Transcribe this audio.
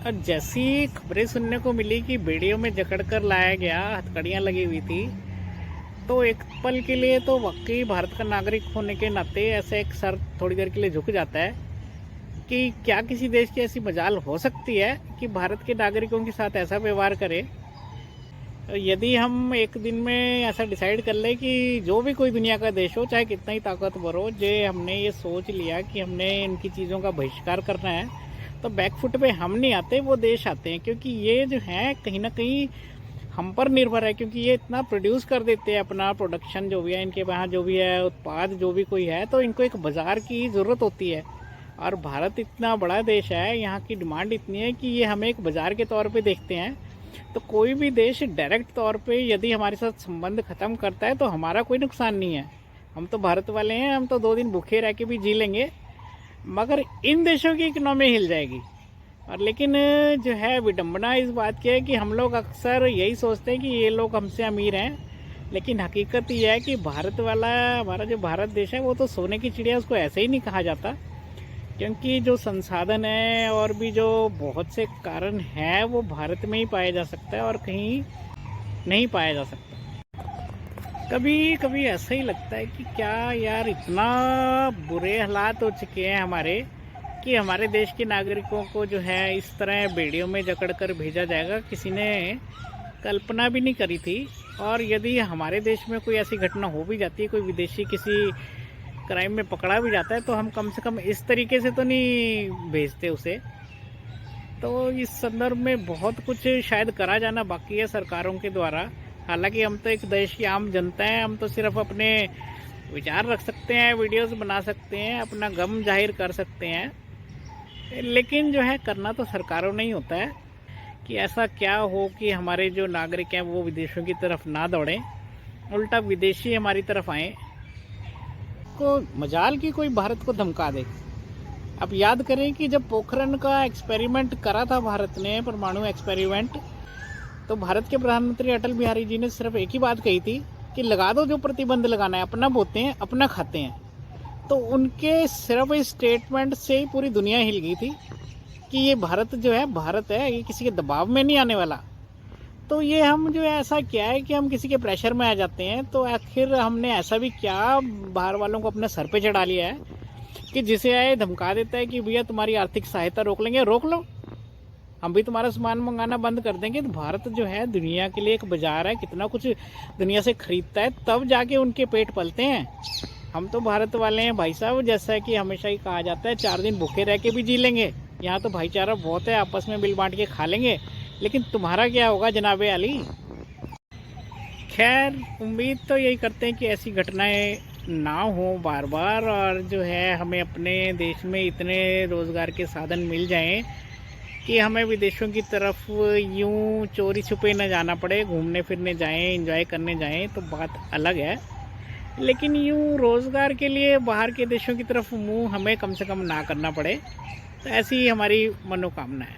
और जैसी खबरें सुनने को मिली कि बेड़ियों में जकड़ कर लाया गया, हथकड़ियाँ लगी हुई थी, तो एक पल के लिए तो वाकई भारत का नागरिक होने के नाते ऐसे एक सर थोड़ी देर के लिए झुक जाता है कि क्या किसी देश की ऐसी मजाल हो सकती है कि भारत के नागरिकों के साथ ऐसा व्यवहार करे। यदि हम एक दिन में ऐसा डिसाइड कर ले कि जो भी कोई दुनिया का देश हो, चाहे कितना ही ताकतवर हो, जे हमने ये सोच लिया कि हमने इनकी चीज़ों का बहिष्कार करना है, तो बैकफुट पे हम नहीं आते, वो देश आते हैं। क्योंकि ये जो है कहीं ना कहीं हम पर निर्भर है, क्योंकि ये इतना प्रोड्यूस कर देते हैं, अपना प्रोडक्शन जो भी है, इनके वहाँ जो भी है उत्पाद जो भी कोई है, तो इनको एक बाज़ार की ज़रूरत होती है। और भारत इतना बड़ा देश है, यहाँ की डिमांड इतनी है कि ये हमें एक बाज़ार के तौर पे देखते हैं। तो कोई भी देश डायरेक्ट तौर पे यदि हमारे साथ संबंध ख़त्म करता है तो हमारा कोई नुकसान नहीं है। हम तो भारत वाले हैं, हम तो 2 दिन भूखे रह के भी जी लेंगे, मगर इन देशों की इकोनॉमी हिल जाएगी। और लेकिन जो है विडंबना इस बात की है कि हम लोग अक्सर यही सोचते हैं कि ये लोग हमसे अमीर हैं, लेकिन हकीकत यह है कि भारत वाला, हमारा जो भारत देश है, वो तो सोने की चिड़िया, उसको ऐसे ही नहीं कहा जाता। क्योंकि जो संसाधन है और भी जो बहुत से कारण हैं, वो भारत में ही पाया जा सकता है और कहीं नहीं पाया जा सकता। कभी कभी ऐसा ही लगता है कि क्या यार, इतना बुरे हालात हो चुके हैं हमारे कि हमारे देश के नागरिकों को जो है इस तरह बेड़ियों में जकड़ कर भेजा जाएगा, किसी ने कल्पना भी नहीं करी थी। और यदि हमारे देश में कोई ऐसी घटना हो भी जाती है, कोई विदेशी किसी क्राइम में पकड़ा भी जाता है, तो हम कम से कम इस तरीके से तो नहीं भेजते उसे। तो इस संदर्भ में बहुत कुछ शायद करा जाना बाकी है सरकारों के द्वारा। हालांकि हम तो एक देश की आम जनता है, हम तो सिर्फ अपने विचार रख सकते हैं, वीडियोस बना सकते हैं, अपना गम जाहिर कर सकते हैं, लेकिन जो है करना तो सरकारों ने ही होता है। कि ऐसा क्या हो कि हमारे जो नागरिक हैं वो विदेशों की तरफ ना दौड़ें, उल्टा विदेशी हमारी तरफ आएँ। को मजाल की कोई भारत को धमका दे। अब याद करें कि जब पोखरण का एक्सपेरिमेंट करा था भारत ने, परमाणु एक्सपेरिमेंट, तो भारत के प्रधानमंत्री अटल बिहारी जी ने सिर्फ एक ही बात कही थी कि लगा दो जो प्रतिबंध लगाना है, अपना बोते हैं अपना खाते हैं। तो उनके सिर्फ इस स्टेटमेंट से ही पूरी दुनिया हिल गई थी कि ये भारत जो है भारत है, ये किसी के दबाव में नहीं आने वाला। तो ये हम जो है ऐसा क्या है कि हम किसी के प्रेशर में आ जाते हैं। तो आखिर हमने ऐसा भी क्या बाहर वालों को अपने सर पे चढ़ा लिया है कि जिसे आए धमका देता है कि भैया तुम्हारी आर्थिक सहायता रोक लेंगे, रोक लो, हम भी तुम्हारा सामान मंगाना बंद कर देंगे। तो भारत जो है दुनिया के लिए एक बाजार है, कितना कुछ दुनिया से खरीदता है, तब जाके उनके पेट पलते हैं। हम तो भारत वाले हैं भाई साहब, जैसा कि हमेशा ही कहा जाता है, 4 दिन भूखे रह के भी जी लेंगे। यहाँ तो भाईचारा बहुत है, आपस में मिल बांट के खा लेंगे, लेकिन तुम्हारा क्या होगा जनाबे अली। खैर, उम्मीद तो यही करते हैं कि ऐसी घटनाएं ना हो बार बार, और जो है हमें अपने देश में इतने रोज़गार के साधन मिल जाएं कि हमें विदेशों की तरफ यूं चोरी छुपे न जाना पड़े। घूमने फिरने जाएं, एंजॉय करने जाएं तो बात अलग है, लेकिन यूं रोज़गार के लिए बाहर के देशों की तरफ मुंह हमें कम से कम ना करना पड़े। तो ऐसी हमारी मनोकामना है।